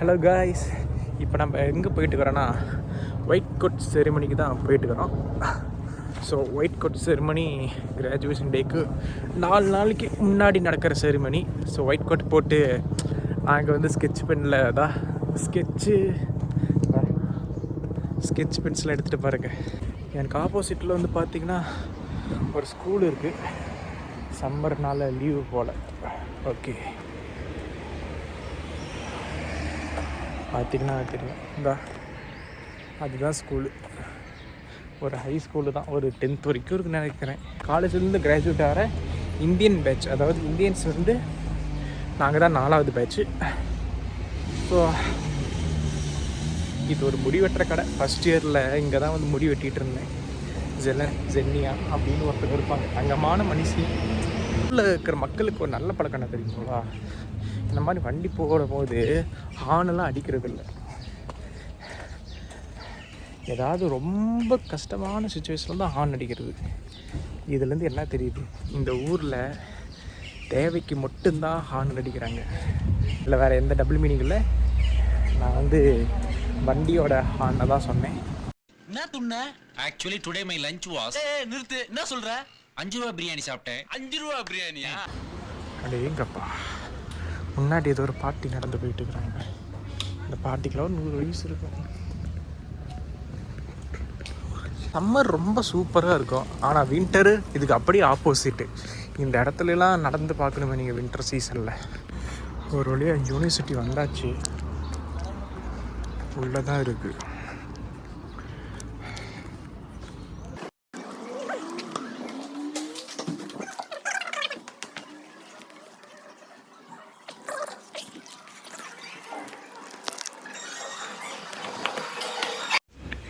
Hello guys, இப்போ நம்ம எங்கே போயிட்டுக்கிறோன்னா ஒயிட் கோட் செரிமனிக்கு தான் போயிட்டுக்கிறோம். So white coat ceremony graduation டேக்கு 4 நாளைக்கு முன்னாடி நடக்கிற செரிமனி. ஸோ ஒயிட் கோட் போட்டு நாங்கள் வந்து ஸ்கெட்ச் பெனில் தான் ஸ்கெட்ச் பென்சில் எடுத்துகிட்டு பாருங்க. எனக்கு ஆப்போசிட்டில் வந்து பார்த்திங்கன்னா ஒரு ஸ்கூல் இருக்குது. சம்மர்னால் லீவு போல். ஓகே, பார்த்திங்கன்னா தெரியும், அதுதான் ஸ்கூலு. ஒரு ஹை ஸ்கூலு தான், ஒரு 10th வரைக்கும் இருக்குன்னு நினைக்கிறேன். காலேஜ்லேருந்து கிராஜுவேட் ஆகிற இந்தியன் பேட்ச், அதாவது இந்தியன்ஸ் வந்து நாங்கள் தான் 4வது பேட்ச்சு. ஸோ இது ஒரு முடி வெட்டுற கடை. ஃபஸ்ட் இயரில் இங்கே தான் வந்து முடி வெட்டிகிட்டு இருந்தேன். ஜென்னியா அப்படின்னு ஒருத்தர் இருப்பாங்க, தங்கமான மனுஷி. ஊரில் இருக்கிற மக்களுக்கு ஒரு நல்ல பழக்கம் தெரியுங்களா, இந்த மாதிரி வண்டி போது ஹார்னெல்லாம் அடிக்கிறது இல்லை. ஏதாவது ரொம்ப கஷ்டமான சுச்சுவேஷனில் தான் ஹார்ன் அடிக்கிறது. இதுலேருந்து என்ன தெரியுது, இந்த ஊரில் தேவைக்கு மட்டும்தான் ஹார்ன் அடிக்கிறாங்க, இல்லை வேறு எந்த டபுள் மீனிங் இல்லை. நான் வந்து வண்டியோட ஹார்னை தான் சொன்னேன். என்ன துண்ண? Actually today my lunch was. நிறுத்து, என்ன சொல்ற? 5 ரூபா பிரியாணி சாப்பிட்டேன். 5 ரூபா பிரியாணியா? அடேங்கப்பா, முன்னாடி ஏதோ ஒரு பார்ட்டி நடந்து போயிட்டு இருக்கிறாங்க. அந்த பார்ட்டிக்கெல்லாம் 100 வயசு இருக்கும். சம்மர் ரொம்ப சூப்பராக இருக்கும், ஆனால் வின்டரு இதுக்கு அப்படியே ஆப்போசிட்டு. இந்த இடத்துலலாம் நடந்து பார்க்கணுமே நீங்கள் வின்டர் சீசனில். ஒரு வழியாக யூனிவர்சிட்டி வந்தாச்சு, உள்ளே தான் இருக்குது.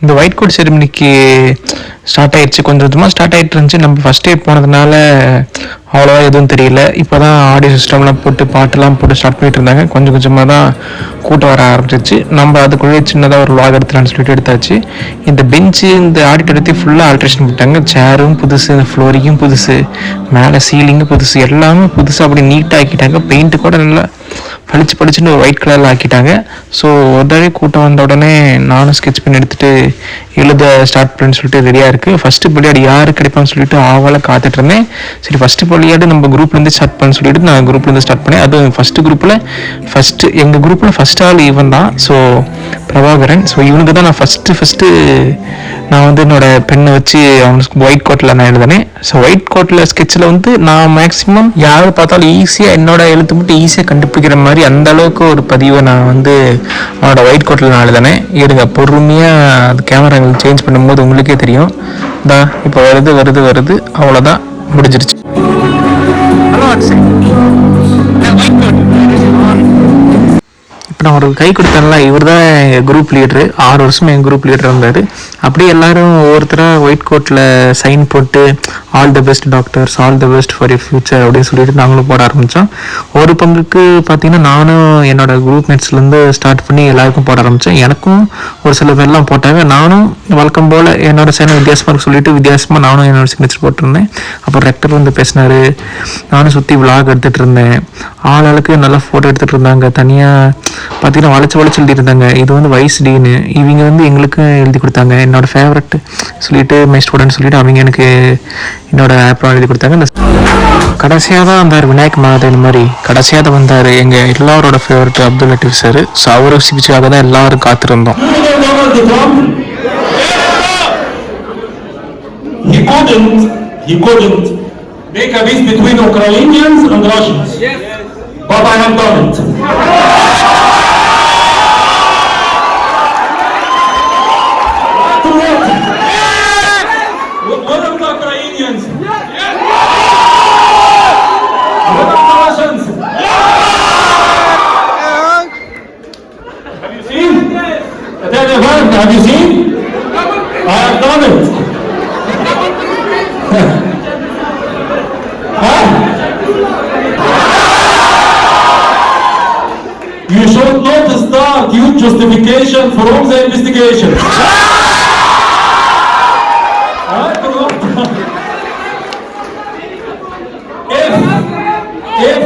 இந்த ஒயிட் கோட் செரிமனிக்கு ஸ்டார்ட் ஆகிடுச்சு, கொஞ்சம் கொஞ்சமாக ஸ்டார்ட் ஆகிட்டு இருந்துச்சு. நம்ம ஃபஸ்ட் டே போனதுனால அவ்வளோவா எதுவும் தெரியல. இப்போ தான் ஆடியோ சிஸ்டம்லாம் போட்டு பாட்டெல்லாம் போட்டு ஸ்டார்ட் பண்ணிட்டு இருந்தாங்க. கொஞ்சம் கொஞ்சமாக தான் கூட்டம் வர ஆரம்பிச்சிச்சு. நம்ம அதுக்குள்ளே சின்னதாக ஒரு வ்ளாக் எடுத்துலான்னு சொல்லிட்டு எடுத்தாச்சு. இந்த பெஞ்சு, இந்த ஆடிட்டோரியத்தையும் ஃபுல்லாக ஆல்ட்ரேஷன் பண்ணிட்டாங்க. சேரும் புதுசு, இந்த ஃப்ளோரிங்கும் புதுசு, மேலே சீலிங்கும் புதுசு, எல்லாமே புதுசு. அப்படி நீட்டாக ஆக்கிட்டாங்க. பெயிண்ட்டு கூட நல்லா படிச்சுன்னு ஒரு ஒயிட் கலரில் ஆக்கிட்டாங்க. ஸோ உடனே கூட்டம் வந்த உடனே நானும் ஸ்கெட்ச் பண்ணி எடுத்துகிட்டு எழுத ஸ்டார்ட் பண்ணி சொல்லிட்டு ரெடியாக இருக்குது. ஃபஸ்ட்டு பள்ளியாடு யார் கிடைப்பான்னு சொல்லிட்டு ஆவால காத்துட்டு இருந்தேன். சரி, ஃபஸ்ட்டு பள்ளியாடு நம்ம குரூப்லேருந்து ஸ்டார்ட் பண்ண சொல்லிட்டு நான் குரூப்லேருந்து ஸ்டார்ட் பண்ணேன். அதுவும் எங்கள் குரூப்பில் ஃபஸ்ட் ஆள் இவன் தான். ஸோ பிரபாகரன். ஸோ இவனுக்கு தான் நான் ஃபஸ்ட்டு நான் வந்து என்னோடய பெண்ணை வச்சு அவனுக்கு ஒயிட் கோட்டில் நான் எழுதினேன். ஸோ ஒயிட் கோட்டில் ஸ்கெட்சில் வந்து நான் மேக்ஸிமம் யார் பார்த்தாலும் ஈஸியாக என்னோட எழுத்து மட்டும் ஈஸியாக கண்டுபிடிக்கிற மாதிரி அந்த அளவுக்கு ஒரு பதிவை நான் வந்து அவனோட ஒயிட் கோட்டில் நான் எழுதினேன். இருங்க, பொறுமையாக அது கேமரா சேஞ்ச் பண்ணும்போது உங்களுக்கே தெரியும். இப்போ வருது, அவ்வளோதான், முடிஞ்சிருச்சு. இப்போ நான் ஒரு கை கொடுத்தேன்ல, இவர் தான் எங்கள் குரூப் லீடரு. 6 வருஷமாக எங்கள் குரூப் லீடர் இருந்தார். அப்படியே எல்லோரும் ஒவ்வொருத்தராக ஒயிட் கோட்டில் சைன் போட்டு all the best doctors, all the best for you future அப்படின்னு சொல்லிட்டு நாங்களும் போட ஆரம்பித்தோம். ஒரு பங்குக்கு பார்த்திங்கன்னா நானும் என்னோடய குரூப் மேட்ஸ்லேருந்து ஸ்டார்ட் பண்ணி எல்லாருக்கும் போட ஆரம்பித்தேன். எனக்கும் ஒரு சில பேர்லாம் போட்டாங்க. நானும் வழக்கம் போல் என்னோட சைனை வித்தியாசமாக சொல்லிட்டு வித்தியாசமாக நானும் என்னோட சிக்னேச்சர் போட்டிருந்தேன். அப்புறம் ரெக்டர் வந்து பேசினார். நானும் சுற்றி விளாக் எடுத்துகிட்டு இருந்தேன். ஆளுக்கு நல்லா ஃபோட்டோ எடுத்துகிட்டு இருந்தாங்க. தனியாக பார்த்தீங்கன்னா வளைச்சு எழுதிட்டு இருந்தாங்க. இது வந்து வைஸ் டீனு, இவங்க வந்து எங்களுக்கு எழுதி கொடுத்தாங்க. என்னோடய ஃபேவரட் சொல்லிட்டு மை ஸ்டூடெண்ட் சொல்லிட்டு அவங்க எனக்கு என்னோட ஆப்லாம் எழுதி கொடுத்தாங்க. இந்த கடைசியாக தான் வந்தார் விநாயக் மகாதேவன் மாதிரி. கடைசியாக தான் வந்தார் எங்கள் எல்லாரோட ஃபேவரட் அப்துல் லட்டீஃப் சார். ஸோ அவரை சிகிச்சையாக தான் எல்லாரும் காத்திருந்தோம். He couldn't make a peace between Ukrainians and Russians. Yes. But I have done it. What of the Ukrainians? What of the Russians? Have you seen? Have you seen? I have done it. You should not start huge justification from the investigation. If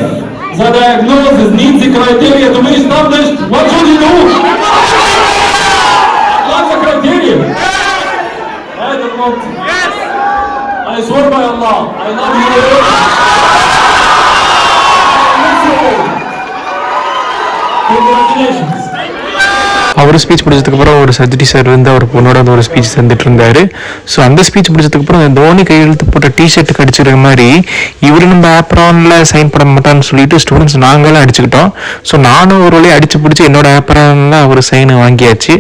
the diagnosis needs the criteria to be established, what should you do? I swear by Allah, I love you all. I miss you all. Congratulations. அவர் speech முடிச்சதுக்கப்புறம் ஒரு சஜ்ஜடி sir வந்து அவர் பொண்ணோட வந்து ஒரு speech தந்துட்டு இருந்தாரு. So அந்த ஸ்பீச் முடிச்சதுக்கப்புறம் அந்த தோனி கையெழுத்து போட்ட டிஷர்ட்டுக்கு அடிச்சுக்கிற மாதிரி இவர் நம்ம ஆப்ரானில் சைன் பண்ண மாட்டான்னு சொல்லிட்டு ஸ்டூடெண்ட்ஸ் நாங்களும் அடிச்சுக்கிட்டோம். ஸோ நானும் ஒரு வழியை அடிச்சு பிடிச்சி என்னோட ஆப்ரானில் அவர் சைன் வாங்கியாச்சு.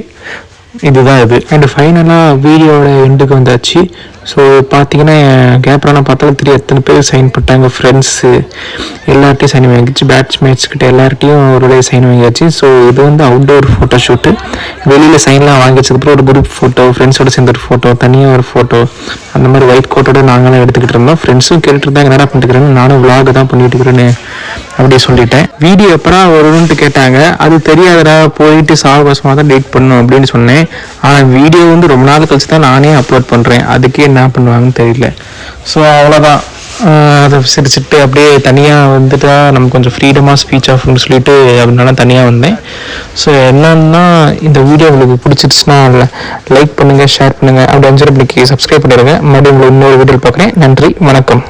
இதுதான் இது. அண்ட் ஃபைனலாக வீடியோட எண்டுக்கு வந்தாச்சு. ஸோ பார்த்தீங்கன்னா கேப்ரானை பார்த்தாலும் தெரியும் எத்தனை பேர் சைன் போட்டாங்க. ஃப்ரெண்ட்ஸு எல்லார்ட்டையும் சைன் வாங்கிச்சு, பேட்ச்மேட்ஸ்கிட்ட எல்லார்ட்டையும் ஒரு வழியாக சைன் வாங்கியாச்சு. ஸோ இது வந்து அவுட்டோர் ஃபோட்டோ ஷூட்டு. வெளியில் சைன்லாம் வாங்கி வச்சதுக்கப்புறம் ஒரு குரூப் ஃபோட்டோ, ஃப்ரெண்ட்ஸோட சேர்ந்து ஒரு ஃபோட்டோ, தனியாக ஒரு ஃபோட்டோ, அந்த மாதிரி ஒயிட் கோட்டோட நாங்களும் எடுத்துக்கிட்டு இருந்தோம். ஃப்ரெண்ட்ஸும் கேட்டுட்டு இருந்தாங்க என்னடா பண்ணிட்டுக்கிறேன்னு. நானும் விளாக் தான் பண்ணிட்டு இருக்கிறேன்னு அப்படியே சொல்லிட்டேன். வீடியோ எப்படா வரும்ன்ட்டு கேட்டாங்க. அது தெரியாதடா, போயிட்டு சாவகாசமாக தான் டேட் பண்ணணும் அப்படின்னு சொன்னேன். ஆனால் வீடியோ வந்து ரொம்ப நாள் கழிச்சு தான் நானே அப்லோட் பண்ணுறேன். அதுக்கே என்ன பண்ணுவாங்கன்னு தெரியல. ஸோ அவ்வளோதான். அதை சிரிச்சுட்டு அப்படியே தனியாக வந்துட்டா நமக்கு கொஞ்சம் ஃப்ரீடமாக ஸ்பீச் ஆஃப்னு சொல்லிட்டு அப்படின்னால தனியாக வந்தேன். ஸோ என்னன்னா இந்த வீடியோ உங்களுக்கு பிடிச்சிருச்சுன்னா லைக் பண்ணுங்கள், ஷேர் பண்ணுங்கள், அப்படி 5 ரூபாய்க்கு சப்ஸ்கிரைப் பண்ணிடுங்க. மறுபடியும் உங்களை இன்னொரு வீடியோ பார்க்குறேன். நன்றி, வணக்கம்.